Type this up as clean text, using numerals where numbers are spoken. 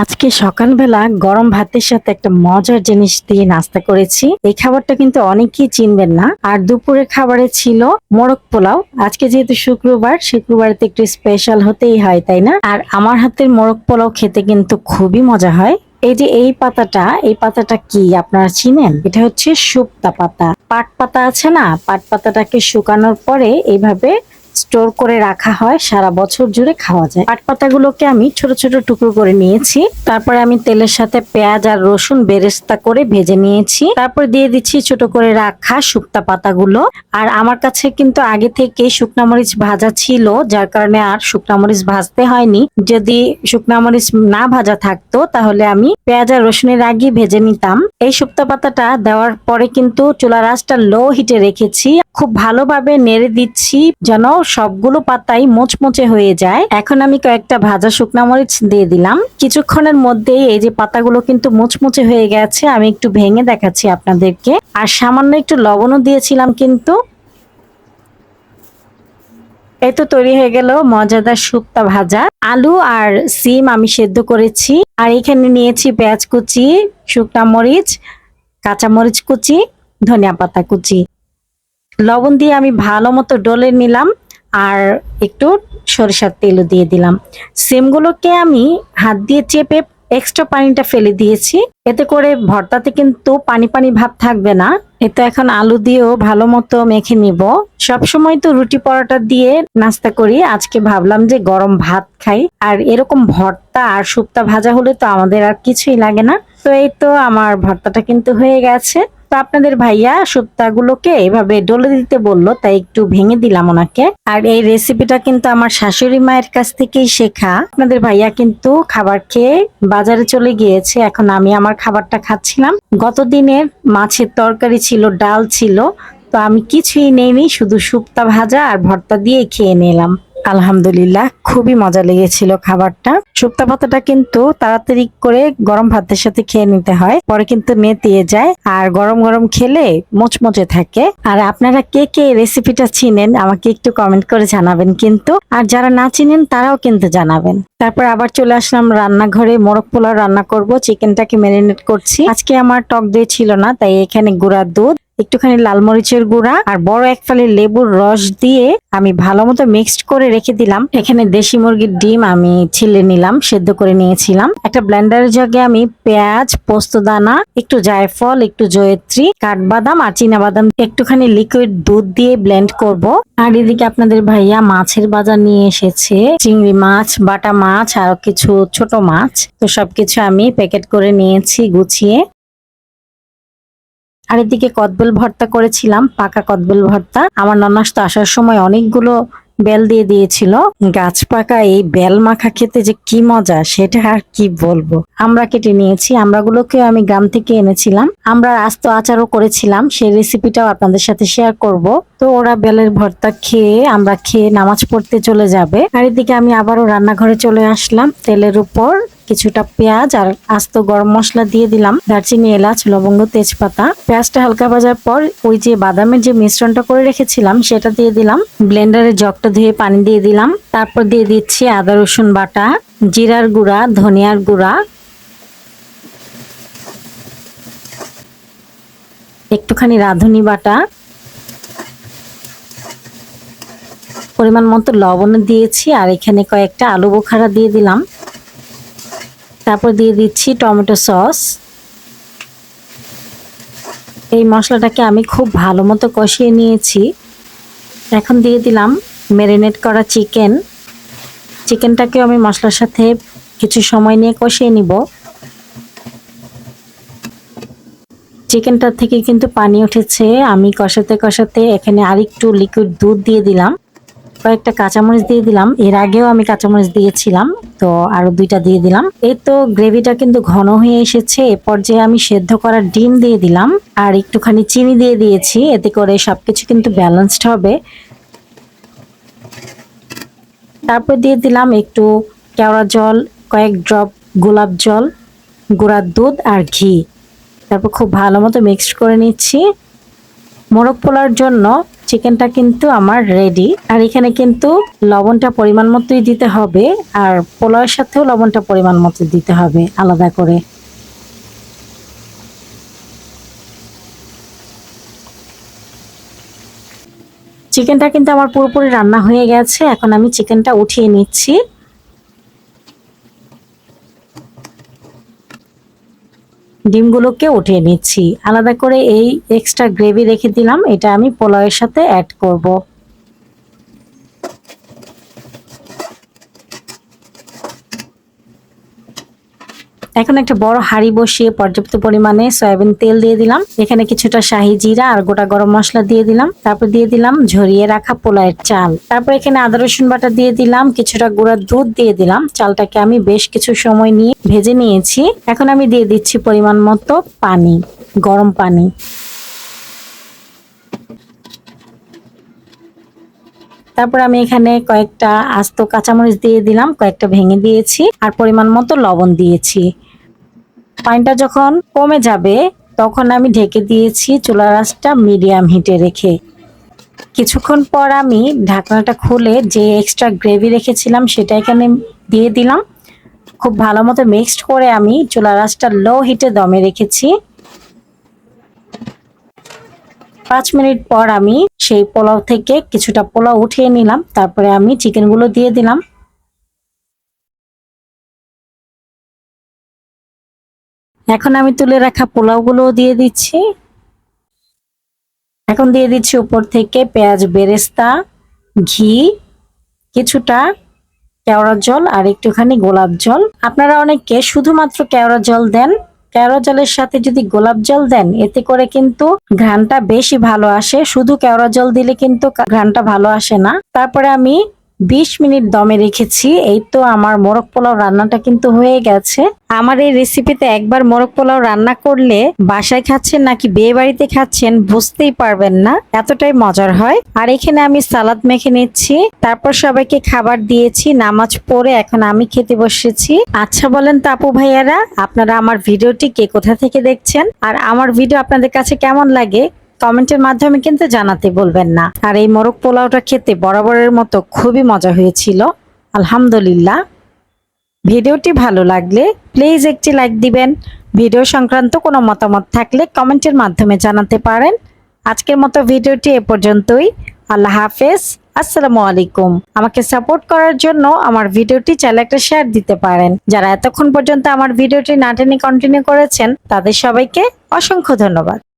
আজকে সকালবেলা গরম ভাতের সাথে একটা মজার জিনিস দিয়ে নাস্তা করেছি। এই খাবারটা কিন্তু অনেকেই চিনবেন না। আর দুপুরের খাবারে ছিল মোরগ পোলাও। আজকে যেহেতু শুক্রবারে তো একটু স্পেশাল হতেই হয়, তাই না? আর আমার হাতের মোরগ পোলাও খেতে কিন্তু খুবই মজা হয়। এই যে এই পাতাটা কি আপনারা চিনেন? এটা হচ্ছে শুকতা পাতা। পাট পাতা আছে না, পাট পাতাটাকে শুকানোর পরে এইভাবে স্টোর করে রাখা হয়, সারা বছর জুড়ে খাওয়া যায়। পাট পাতাগুলোকে আমি ছোট ছোট টুকরো করে নিয়েছি। তারপরে আমি তেলের সাথে পেঁয়াজ আর রসুন বেরেস্তা করে ভেজে নিয়েছি। তারপর দিয়ে দিচ্ছি ছোট করে রাখা শুকতা পাতাগুলো। আর আমার কাছে কিন্তু আগে থেকে শুকনা মরিচ ভাজা ছিল, যার কারণে আর শুকনা মরিচ ভাজতে হয়নি। যদি শুকনা মরিচ না ভাজা থাকতো তাহলে আমি পেঁয়াজ আর রসুনের আগে ভেজে নিতাম। এই শুকতা পাতাটা দেওয়ার পরে কিন্তু চুলার আঁচটা লো হিটে রেখেছি। খুব ভালোভাবে নেড়ে দিচ্ছি যেন সবগুলো পাতাই মোচমোচে হয়ে যায়। এখন আমি কয়েকটা ভাজা শুকনা মরিচ দিয়ে দিলাম। কিছুক্ষণের মধ্যেই এই যে পাতাগুলো কিন্তু মোচমোচে হয়ে গেছে। আমি একটু ভেঙে দেখাচ্ছি আপনাদেরকে। আর সামান্য একটু লবণও দিয়েছিলাম কিন্তু। এই তো তৈরি হয়ে গেল মজাদার শুক্তা ভাজা। আলু আর সিম আমি সেদ্ধ করেছি। আর এখানে নিয়েছি পেঁয়াজ কুচি, শুকনা মরিচ, কাঁচা মরিচ কুচি, ধনিয়া পাতা কুচি। লবণ দিয়ে আমি ভালো মতো ডলে নিলাম। আর একটু সরিষার তেলও দিয়ে দিলাম। সিমগুলোকে আমি হাত দিয়ে চেপে এক্সট্রা পানিটা ফেলে দিয়েছি। এতে করে ভর্তাতে কিন্তু পানি পানি ভাব থাকবে না। এতে এখন আলু দিয়েও ভালো মতো মেখে নিব। সবসময় তো রুটি পরোটা দিয়ে নাস্তা করি, আজকে ভাবলাম যে গরম ভাত খাই। আর এরকম ভর্তা আর শুক্তা ভাজা হলে তো আমাদের আর কিছুই লাগে না। তো এই তো আমার ভর্তাটা কিন্তু হয়ে গেছে। তো আপনাদের ভাইয়া শুক্তাগুলোকে এভাবে ডলে দিতে বললো, তাই একটু ভেঙে দিলাম ওনাকে। আর এই রেসিপিটা কিন্তু আমার শাশুড়ি মায়ের কাছ থেকেই শেখা। আপনাদের ভাইয়া কিন্তু খাবার খেয়ে বাজারে চলে গিয়েছে, এখন আমি আমার খাবারটা খাচ্ছিলাম। গত দিনের মাছের তরকারি ছিল, ডাল ছিল, তো আমি কিছুই নেইনি, শুধু শুক্তা ভাজা আর ভর্তা দিয়ে খেয়ে নিলাম। আলহামদুলিল্লাহ, খুবই মজা লেগেছিল খাবারটা। শুক্তা পাতাটা কিন্তু তাড়াতাড়ি করে গরম ভাতের সাথে খেয়ে নিতে হয়, পরে কিন্তু নেতিয়ে যায়। আর গরম গরম খেলে মোচমোচে থাকে। আর আপনারা কে কে রেসিপিটা চিনেন আমাকে একটু কমেন্ট করে জানাবেন কিন্তু। আর যারা না চিনেন তারাও কিন্তু জানাবেন। তারপর আবার চলে আসলাম রান্নাঘরে। মোরগ পোলাও রান্না করব। চিকেনটাকে ম্যারিনেট করছি। আজকে আমার টক দই ছিল না, তাই এখানে গুঁড়া দুধ, একটুখানি লাল মরিচের গুঁড়া আর বড় এক ফালি লেবুর রস দিয়ে আমি ভালো মতো মিক্সড করে রেখে দিলাম। এখানে দেশি মুরগির ডিম আমি ছিলে নিলাম, সেদ্ধ করে নিয়েছিলাম। একটা ব্লেন্ডারের জগে আমি পেঁয়াজ, পোস্তদানা, একটু জায়ফল, একটু জয়িত্রী, কাঠবাদাম আর চীনাবাদাম, একটুখানি লিকুইড দুধ দিয়ে ব্লেন্ড করব। আর এদিকে আপনাদের ভাইয়া মাছের বাজার নিয়ে এসেছে, চিংড়ি মাছ, বাটা মাছ, আরো কিছু ছোট মাছ। তো সবকিছু আমি প্যাকেট করে নিয়েছি গুছিয়ে। আর এদিকে কদবেল ভর্তা করেছিলাম, পাকা কদবেল ভর্তা। আমার ননাস তো আসার সময় অনেকগুলো বেল দিয়ে দিয়েছিল। গাছ পাকা এই বেল মাখা খেতে যে কি মজা সেটা আর কি বলবো। আমরা কেটে নিয়েছি, আমড়াগুলোকে আমি গ্রাম থেকে এনেছিলাম। আমরা আস্ত আচারও করেছিলাম, সেই রেসিপিটাও আপনাদের সাথে শেয়ার করব। তো ওরা বেলের ভর্তা খেয়ে আমরা খেয়ে নামাজ পড়তে চলে যাবে। আর এদিকে আমি আবারও রান্নাঘরে চলে আসলাম। তেলের উপর কিছুটা পেঁয়াজ আর আস্ত গরম মশলা দিয়ে দিলাম, দারচিনি, এলাচ, লবঙ্গ, তেজপাতা। পেঁয়াজটা হালকা ভাজার পর ওই যে বাদামের যে মিশ্রণটা করে রেখেছিলাম সেটা দিয়ে দিলাম। ব্লেন্ডারের জগটা ধুয়ে পানি দিয়ে দিলাম। তারপর দিয়ে দিচ্ছি আদা রসুন বাটা, জিরার গুঁড়া, ধনিয়ার গুঁড়া, একটুখানি রাঁধুনি বাটা, পরিমাণ মতো লবণ দিয়েছি। আর এখানে কয়েকটা আলু বোখারা দিয়ে দিলাম। তারপর দিয়ে দিচ্ছি টমেটো সস। এই মশলাটাকে আমি খুব ভালো মতো কষিয়ে নিয়েছি। এখন দিয়ে দিলাম ম্যারিনেট করা চিকেন। চিকেনটাকে আমি মশলার সাথে কিছু সময় নিয়ে কষিয়ে নিব। চিকেনটা থেকে কিন্তু পানি উঠেছে। আমি কষাতে কষাতে এখানে আরেকটু লিকুইড দুধ দিয়ে দিলাম, কয়েকটা কাঁচামরিচ দিয়ে দিলাম। এর আগেও আমি কাঁচামরিচ দিয়েছিলাম, তো আরো দুইটা দিয়ে দিলাম। এই তো গ্রেভিটা কিন্তু ঘন হয়ে এসেছে। এ পর্যায়ে আমি সেদ্ধ করা ডিম দিয়ে দিলাম আর একটুখানি চিনি দিয়ে দিয়েছি, এতে করে সবকিছু কিন্তু ব্যালেন্সড হবে। তারপর দিয়ে দিলাম একটু কেওড়া জল, কয়েক ড্রপ গোলাপ জল, গুঁড়ার দুধ আর ঘি। তারপর খুব ভালো মতো মিক্সড করে নিচ্ছি। মোরগ পোলাওর জন্য চিকেনটা কিন্তু আমার রেডি। আর এখানে কিন্তু লবণটা পরিমাণ মতোই দিতে হবে, আর পোলাওয়ের সাথেও লবণটা পরিমাণ মতো দিতে হবে আলাদা করে। চিকেনটা কিন্তু আমার পুরোপুরি রান্না হয়ে গেছে। এখন আমি চিকেনটা উঠিয়ে নিচ্ছি। ডিমগুলোকে উঠিয়ে নিচ্ছি আলাদা করে। এই এক্সট্রা গ্রেভি রেখে দিলাম, এটা আমি পোলাওয়ের সাথে অ্যাড করব। এখন একটা বড় হাঁড়ি বসিয়ে পর্যাপ্ত পরিমাণে সয়াবিন তেল দিয়ে দিলাম। এখানে কিছুটা শাহি জিরা আর গোটা গরম মশলা দিয়ে দিলাম। তারপর দিয়ে দিলাম ঝরিয়ে রাখা পোলাওয়ের চাল। তারপর এখানে আদা রসুন বাটা দিয়ে দিলাম, কিছুটা গুঁড়া দুধ দিয়ে দিলাম। চালটাকে আমি বেশ কিছু সময় নিয়ে ভেজে নিয়েছি। এখন আমি দিয়ে দিচ্ছি পরিমাণ মতো পানি, গরম পানি। তারপর আমি এখানে কয়েকটা আস্ত কাঁচামরিচ দিয়ে দিলাম, কয়েকটা ভেঙে দিয়েছি, আর পরিমাণ মতো লবণ দিয়েছি। পানিটা যখন কমে যাবে তখন আমি ঢেকে দিয়েছি চুলার আঁচটা মিডিয়াম হিটে রেখে। কিছুক্ষণ পর আমি ঢাকনাটা খুলে যে এক্সট্রা গ্রেভি রেখেছিলাম সেটা এখানে দিয়ে দিলাম। খুব ভালো মতো মিক্সড করে আমি চুলার আঁচটা লো হিটে দমে রেখেছি। 5 মিনিট পর আমি সেই পোলাও থেকে কিছুটা পোলাও উঠিয়ে নিলাম। তারপরে আমি চিকেনগুলো দিয়ে দিলাম। এখন আমি তুলে রাখা পোলাওগুলো দিয়ে দিচ্ছি। এখন দিয়ে দিচ্ছি উপর থেকে পেঁয়াজ বেরেস্তা, ঘি, কিছুটা কেওড়া জল আর একটুখানি গোলাপ জল। আপনারা অনেকে শুধুমাত্র কেওড়া জল দেন, কেওড়া জলের সাথে যদি গোলাপ জল দেন এতে করে কিন্তু ঘ্রাণটা বেশি ভালো আসে। শুধু কেওড়া জল দিলে কিন্তু ঘ্রাণটা ভালো আসে না। তারপরে আমি 20 মিনিট দমে রেখেছি। এই তো আমার মোরগ পোলাও রান্নাটা কিন্তু হয়ে গেছে। আমার এই রেসিপিতে একবার মোরগ পোলাও রান্না করলে বাসায় খাচ্ছেন নাকি বিয়ে বাড়িতে খাচ্ছেন বুঝতেই পারবেন না, এতটাই মজার হয়। আর এখানে আমি সালাদ মেখে নিচ্ছি। তারপর সবাইকে খাবার দিয়েছি, নামাজ পড়ে এখন আমি খেতে বসেছি। আচ্ছা বলেন তো আপু ভাইয়ারা, আপনারা আমার ভিডিওটি কে কোথা থেকে দেখছেন, আর আমার ভিডিও আপনাদের কাছে কেমন লাগে কমেন্টের মাধ্যমে কিন্তু জানাতে বলবেন না। আর এই মোরগ পোলাওটা খেতে বরাবরের মতো খুবই মজা হয়েছিল, আলহামদুলিল্লাহ। ভিডিওটি ভালো লাগলে প্লিজ একটি লাইক দিবেন। ভিডিও সংক্রান্ত কোনো মতামত থাকলে কমেন্টের মাধ্যমে জানাতে পারেন। আজকের মতো ভিডিওটি এ পর্যন্তই। আল্লাহ হাফেজ, আসসালামু আলাইকুম। আমাকে সাপোর্ট করার জন্য আমার ভিডিওটি চাইলে একটা শেয়ার দিতে পারেন। যারা এতক্ষণ পর্যন্ত আমার ভিডিওটি না টেনে কন্টিনিউ করেছেন তাদের সবাইকে অসংখ্য ধন্যবাদ।